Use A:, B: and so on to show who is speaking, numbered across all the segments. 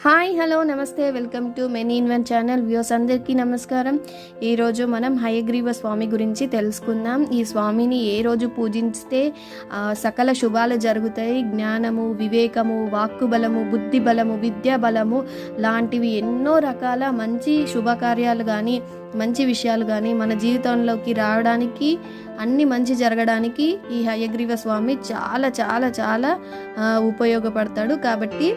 A: Hi hello నమస్తే welcome to many in one channel views అందరికీ నమస్కారం. ఈరోజు మనం హయగ్రీవ స్వామి గురించి తెలుసుకుందాం. ఈ స్వామిని ఏ రోజు పూజిస్తే సకల శుభాలు జరుగుతాయి. జ్ఞానము, వివేకము, వాక్కు బలము, బుద్ధి బలము, విద్యా బలము లాంటివి ఎన్నో రకాల మంచి శుభకార్యాలు కానీ మంచి విషయాలు కానీ మన జీవితంలోకి రావడానికి, అన్ని మంచి జరగడానికి ఈ హయగ్రీవ స్వామి చాలా చాలా చాలా ఉపయోగపడతాడు. కాబట్టి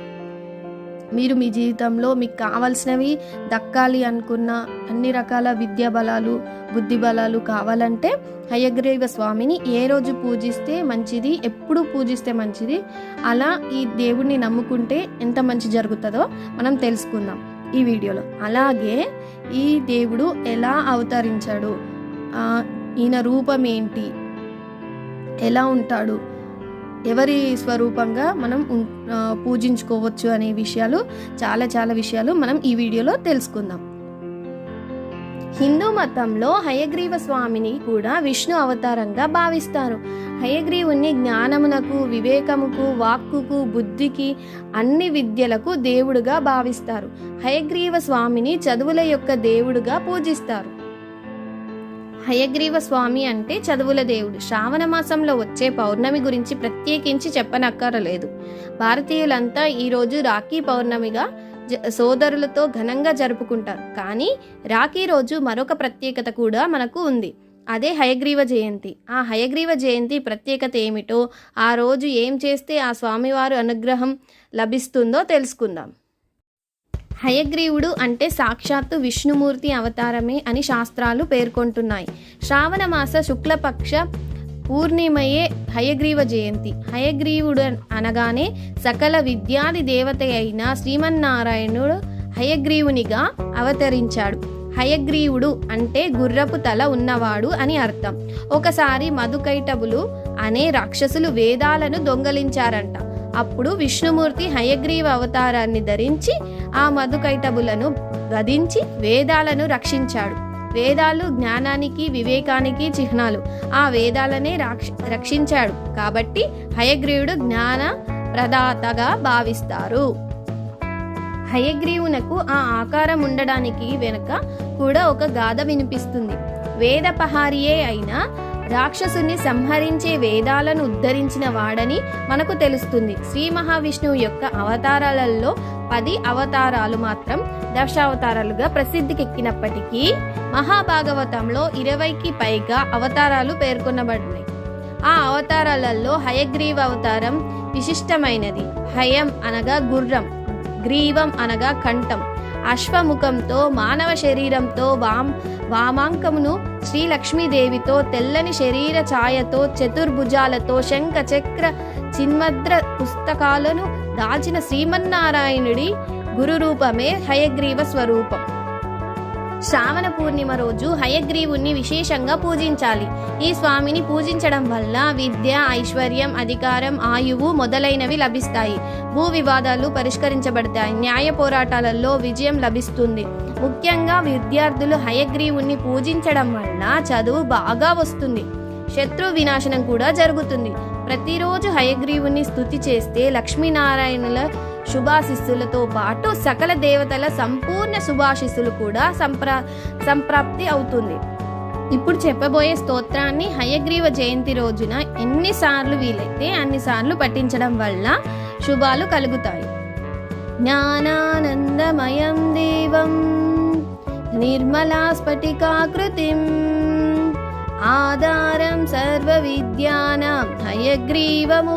A: మీరు మీ జీవితంలో మీకు కావాల్సినవి దక్కాలి అనుకున్న అన్ని రకాల విద్యా బలాలు, బుద్ధి బలాలు కావాలంటే హయగ్రీవ స్వామిని ఏ రోజు పూజిస్తే మంచిది, ఎప్పుడు పూజిస్తే మంచిది, అలా ఈ దేవుడిని నమ్ముకుంటే ఎంత మంచి జరుగుతుందో మనం తెలుసుకుందాం ఈ వీడియోలో. అలాగే ఈ దేవుడు ఎలా అవతరించాడు, ఈయన రూపం ఏంటి, ఎలా ఉంటాడు, ఎవరి స్వరూపంగా మనం పూజించుకోవచ్చు అనే విషయాలు చాలా విషయాలు మనం ఈ వీడియోలో తెలుసుకుందాం. హిందూ మతంలో హయగ్రీవ స్వామిని కూడా విష్ణు అవతారంగా భావిస్తారు. హయగ్రీవుని జ్ఞానమునకు, వివేకముకు, వాక్కుకు, బుద్ధికి, అన్ని విద్యలకు దేవుడుగా భావిస్తారు. హయగ్రీవ స్వామిని చదువుల యొక్క దేవుడుగా పూజిస్తారు. హయగ్రీవ స్వామి అంటే చదువుల దేవుడు. శ్రావణ మాసంలో వచ్చే పౌర్ణమి గురించి ప్రత్యేకించి చెప్పనక్కరలేదు. భారతీయులంతా ఈరోజు రాఖీ పౌర్ణమిగా సోదరులతో ఘనంగా జరుపుకుంటారు. కానీ రాఖీ రోజు మరొక ప్రత్యేకత కూడా మనకు ఉంది. అదే హయగ్రీవ జయంతి. ఆ హయగ్రీవ జయంతి ప్రత్యేకత ఏమిటో, ఆ రోజు ఏం చేస్తే ఆ స్వామివారు అనుగ్రహం లభిస్తుందో తెలుసుకుందాం. హయగ్రీవుడు అంటే సాక్షాత్తు విష్ణుమూర్తి అవతారమే అని శాస్త్రాలు పేర్కొంటున్నాయి. శ్రావణ మాస శుక్లపక్ష పూర్ణిమయే హయగ్రీవ జయంతి. హయగ్రీవుడు అనగానే సకల విద్యాది దేవత అయిన శ్రీమన్నారాయణుడు హయగ్రీవునిగా అవతరించాడు. హయగ్రీవుడు అంటే గుర్రపు తల ఉన్నవాడు అని అర్థం. ఒకసారి మధుకైటబులు అనే రాక్షసులు వేదాలను దొంగలించారంట. అప్పుడు విష్ణుమూర్తి హయగ్రీవ అవతారాన్ని ధరించి ఆ మధుకైటబులను వధించి వేదాలను రక్షించాడు. వేదాలు జ్ఞానానికి, వివేకానికి చిహ్నాలు. ఆ వేదాలనే రక్షించాడు కాబట్టి హయగ్రీవుడు జ్ఞాన ప్రదాతగా భావిస్తారు. హయగ్రీవునకు ఆ ఆకారం ఉండడానికి వెనుక కూడా ఒక గాథ వినిపిస్తుంది. వేదపహారియే అయినా రాక్షసుని సంహరించే వేదాలను ఉద్ధరించిన వాడని మనకు తెలుస్తుంది. శ్రీ మహావిష్ణువు యొక్క అవతారాలలో 10 అవతారాలు మాత్రం దశావతారాలుగా ప్రసిద్ధికెక్కినప్పటికీ మహాభాగవతంలో 20కి పైగా అవతారాలు పేర్కొనబడినాయి. ఆ అవతారాలలో హయగ్రీవ అవతారం విశిష్టమైనది. హయం అనగా గుర్రం, గ్రీవం అనగా కంఠం, అశ్వముఖంతో, మానవ శరీరంతో, వామాంకమును శ్రీ లక్ష్మీదేవితో, తెల్లని శరీర ఛాయతో, చతుర్భుజాలతో, శంఖ చక్ర చిన్మద్ర పుస్తకాలను దాచిన శ్రీమన్నారాయణుడి గురురూపమే హయగ్రీవ స్వరూపం. శ్రావణ పూర్ణిమ రోజు హయగ్రీవుని విశేషంగా పూజించాలి. ఈ స్వామిని పూజించడం వల్ల విద్య, ఐశ్వర్యం, అధికారం, ఆయువు మొదలైనవి లభిస్తాయి. భూ వివాదాలు పరిష్కరించబడతాయి. న్యాయ పోరాటాలలో విజయం లభిస్తుంది. ముఖ్యంగా విద్యార్థులు హయగ్రీవుని పూజించడం వల్ల చదువు బాగా వస్తుంది. శత్రు వినాశనం కూడా జరుగుతుంది. ప్రతిరోజు హయగ్రీవుని స్తుతి చేస్తే లక్ష్మీనారాయణుల శుభాశిస్సులతో పాటు సకల దేవతల సంపూర్ణ శుభాశిస్సులు కూడా సంప్రాప్తి అవుతుంది. ఇప్పుడు చెప్పబోయే స్తోత్రాన్ని హయగ్రీవ జయంతి రోజున ఎన్నిసార్లు వీలైతే అన్నిసార్లు పఠించడం వల్ల శుభాలు కలుగుతాయి. జ్ఞానానందమయం దేవం నిర్మలా స్ఫటికాకృతిం ఆధారం సర్వ విద్యానాం హయగ్రీవముపాస్మహే.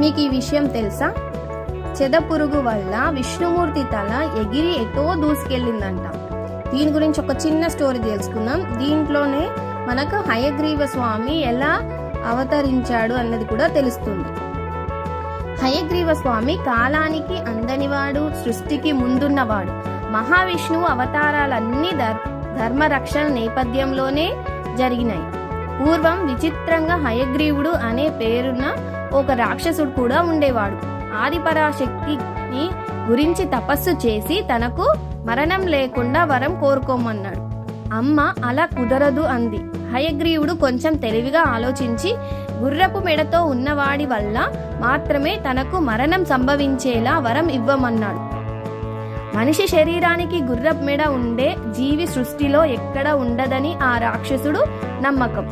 A: మీకు ఈ విషయం తెలుసా? చెదపురుగు వల్ల విష్ణుమూర్తి తల ఎగిరి ఎటో దూసుకెళ్ళిందంట. దీని గురించి ఒక చిన్న స్టోరీ తెలుసుకుందాం. దీంట్లోనే మనకు హయగ్రీవ స్వామి ఎలా అవతరించాడు అన్నది కూడా తెలుస్తుంది. హయగ్రీవ స్వామి కాలానికి అందనివాడు, సృష్టికి ముందున్నవాడు. మహావిష్ణువు అవతారాలన్నీ ధర్మరక్షణ నేపథ్యంలోనే జరిగినాయి. పూర్వం విచిత్రంగా హయగ్రీవుడు అనే పేరున్న ఒక రాక్షసుడు కూడా ఉండేవాడు. ఆదిపరాశక్తిని గురించి తపస్సు చేసి తనకు మరణం లేకుండా వరం కోరుకోమన్నాడు. అమ్మ అలా కుదరదు అంది. హయగ్రీవుడు కొంచెం తెలివిగా ఆలోచించి గుర్రపు మెడతో ఉన్నవాడి వల్ల మాత్రమే తనకు మరణం సంభవించేలా వరం ఇవ్వమన్నాడు. మనిషి శరీరానికి గుర్రపు మెడ ఉండే జీవి సృష్టిలో ఎక్కడ ఉండదని ఆ రాక్షసుడు నమ్మకం.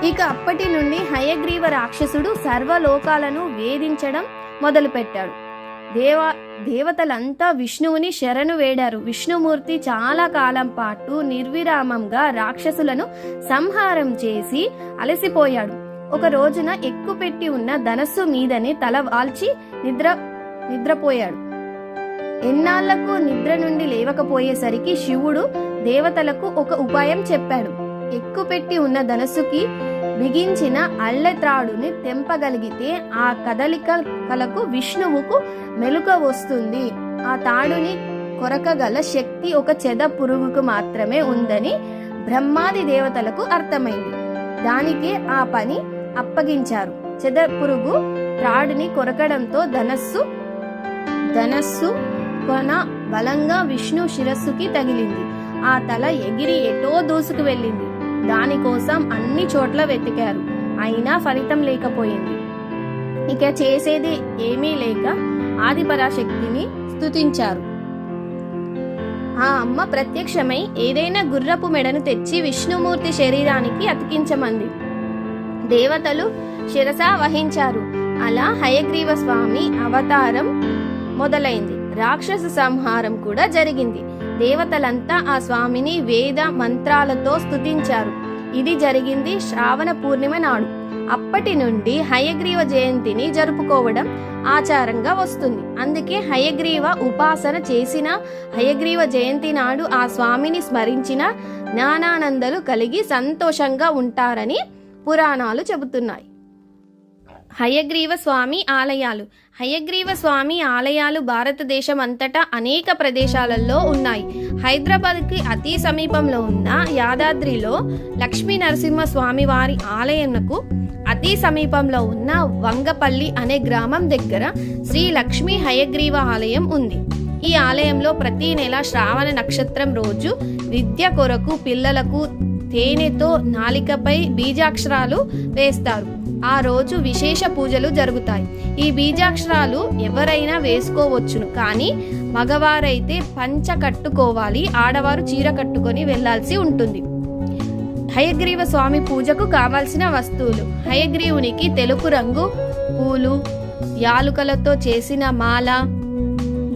A: ఇక అప్పటి నుండి హయగ్రీవ రాక్షసుడు సర్వలోకాలను వేధించడం మొదలుపెట్టాడు. దేవతలంతా విష్ణువుని శరణు వేడారు. విష్ణుమూర్తి చాలా కాలం పాటు నిర్విరామంగా రాక్షసులను సంహారం చేసి అలసిపోయాడు. ఒక రోజున ఎక్కుపెట్టి ఉన్న ధనస్సు మీదనే తల వాల్చి నిద్రపోయాడు. ఎన్నాళ్లకు నిద్ర నుండి లేవకపోయేసరికి శివుడు దేవతలకు ఒక ఉపాయం చెప్పాడు. ఎక్కుపెట్టి ఉన్న ధనస్సుకి బిగించిన అల్లెత్రాడుని తెంపగలిగితే ఆ కదలికలకు విష్ణువుకు మెలుక వస్తుంది. ఆ తాడుని కొరకగల శక్తి ఒక చెద పురుగుకు మాత్రమే ఉందని బ్రహ్మాది దేవతలకు అర్థమైంది. దానికే ఆ పని అప్పగించారు. చెద పురుగు త్రాడుని కొరకడంతో ధనస్సు కొన బలంగా విష్ణు శిరస్సుకి తగిలింది. ఆ తల ఎగిరి ఎటో దూసుకు వెళ్ళింది. దానికోసం అన్ని చోట్ల వెతికారు, అయినా ఫలితం లేకపోయింది. ఇక చేసేది ఏమీ లేక ఆదిపరాశక్తిని స్తుతించారు. ఆ అమ్మ ప్రత్యక్షమై ఏదైనా గుర్రపు మెడను తెచ్చి విష్ణుమూర్తి శరీరానికి అతికించమంది. దేవతలు శిరసా వహించారు. అలా హయగ్రీవ స్వామి అవతారం మొదలైంది. రాక్షస సంహారం కూడా జరిగింది. దేవతలంతా ఆ స్వామిని వేద మంత్రాలతో స్తుతించారు. ఇది జరిగింది శ్రావణ పూర్ణిమ నాడు. అప్పటి నుండి హయగ్రీవ జయంతిని జరుపుకోవడం ఆచారంగా వస్తుంది. అందుకే హయగ్రీవ ఉపాసన చేసిన హయగ్రీవ జయంతి నాడు ఆ స్వామిని స్మరించిన జ్ఞానానందలు కలిగి సంతోషంగా ఉంటారని పురాణాలు చెబుతున్నాయి. హయగ్రీవ స్వామి ఆలయాలు. హయగ్రీవ స్వామి ఆలయాలు భారతదేశం అంతటా అనేక ప్రదేశాలలో ఉన్నాయి. హైదరాబాద్కి అతి సమీపంలో ఉన్న యాదాద్రిలో లక్ష్మీ నరసింహ స్వామి వారి ఆలయంకు అతి సమీపంలో ఉన్న వంగపల్లి అనే గ్రామం దగ్గర శ్రీ లక్ష్మీ హయగ్రీవ ఆలయం ఉంది. ఈ ఆలయంలో ప్రతి నెల శ్రావణ నక్షత్రం రోజు విద్య కొరకు పిల్లలకు తేనెతో నాలికపై బీజాక్షరాలు వేస్తారు. ఆ రోజు విశేష పూజలు జరుగుతాయి. ఈ బీజాక్షరాలు ఎవరైనా వేసుకోవచ్చును, కానీ మగవారైతే పంచ కట్టుకోవాలి, ఆడవారు చీర కట్టుకొని వెళ్లాల్సి ఉంటుంది. హయగ్రీవ స్వామి పూజకు కావాల్సిన వస్తువులు: హయగ్రీవునికి తెలుపు రంగు పూలు, యాలుకలతో చేసిన మాల,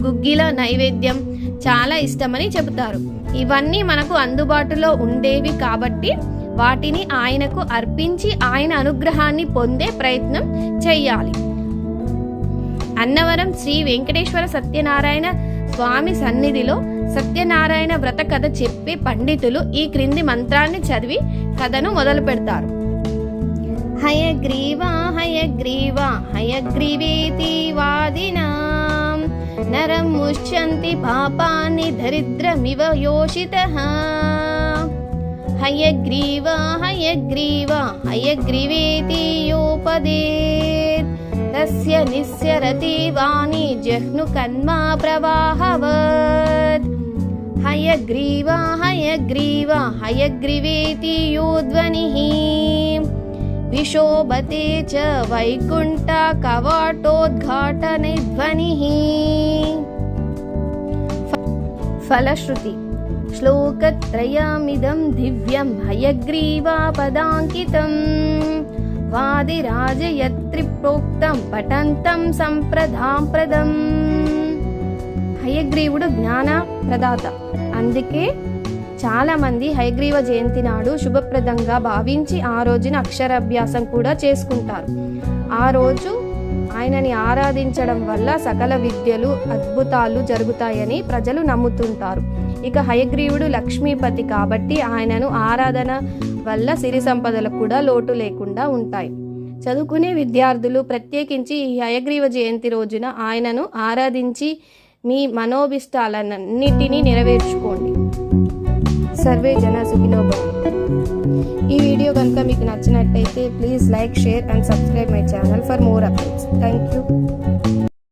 A: గుగ్గిల నైవేద్యం చాలా ఇష్టమని చెబుతారు. ఇవన్నీ మనకు అందుబాటులో ఉండేవి కాబట్టి వాటిని ఆయనకు అర్పించి ఆయన అనుగ్రహాన్ని పొందే ప్రయత్నం చెయ్యాలి. అన్నవరం శ్రీ వెంకటేశ్వర సత్యనారాయణ స్వామి సన్నిధిలో సత్యనారాయణ వ్రత కథ చెప్పే పండితులు ఈ క్రింది మంత్రాన్ని చదివి కథను మొదలు పెడతారు. హయగ్రీవ హయగ్రీవ హయగ్రీవేతి వాదినాం నరం ముష్యంతి పాపాని దరిద్రమివ యోషితః. హయగ్రీవ హయగ్రీవ హయగ్రీవేతి యోపదేత్ తస్య నిస్సరతి వాణి జహ్ను కన్మా ప్రవాహవత్. హయగ్రీవ హయగ్రీవ హయగ్రీవేతి యో ధ్వనిః విశోభతే చ వైకుంఠ కవాటోద్ఘాటనే ధ్వనిః. ఫలశ్రుతి. శ్లోకత్రయమిదం దివ్యం హయగ్రీవాపదాంకితం వాదిరాజయత్రిప్రోక్తం పఠంతం సంప్రదాంప్రదం. హయగ్రీవుడు జ్ఞాన ప్రదాత. అందుకే చాలా మంది హయగ్రీవ జయంతి నాడు శుభప్రదంగా భావించి ఆ రోజున అక్షరాభ్యాసం కూడా చేసుకుంటారు. ఆ రోజు ఆయనని ఆరాధించడం వల్ల సకల విద్యలు అద్భుతాలు జరుగుతాయని ప్రజలు నమ్ముతుంటారు. ఇక హయగ్రీవుడు లక్ష్మీపతి కాబట్టి ఆయనను ఆరాధన వల్ల సిరి సంపదలకు కూడా లోటు లేకుండా ఉంటాయి. చదువుకునే విద్యార్థులు ప్రత్యేకించి ఈ హయగ్రీవ జయంతి రోజున ఆయనను ఆరాధించి మీ మనోభిష్టాలన్నిటినీ నెరవేర్చుకోండి. సర్వే జన సుఖినో భవంతు. ఈ వీడియో కనుక మీకు నచ్చినట్టయితే please like, share and subscribe my channel for more updates. Thank you.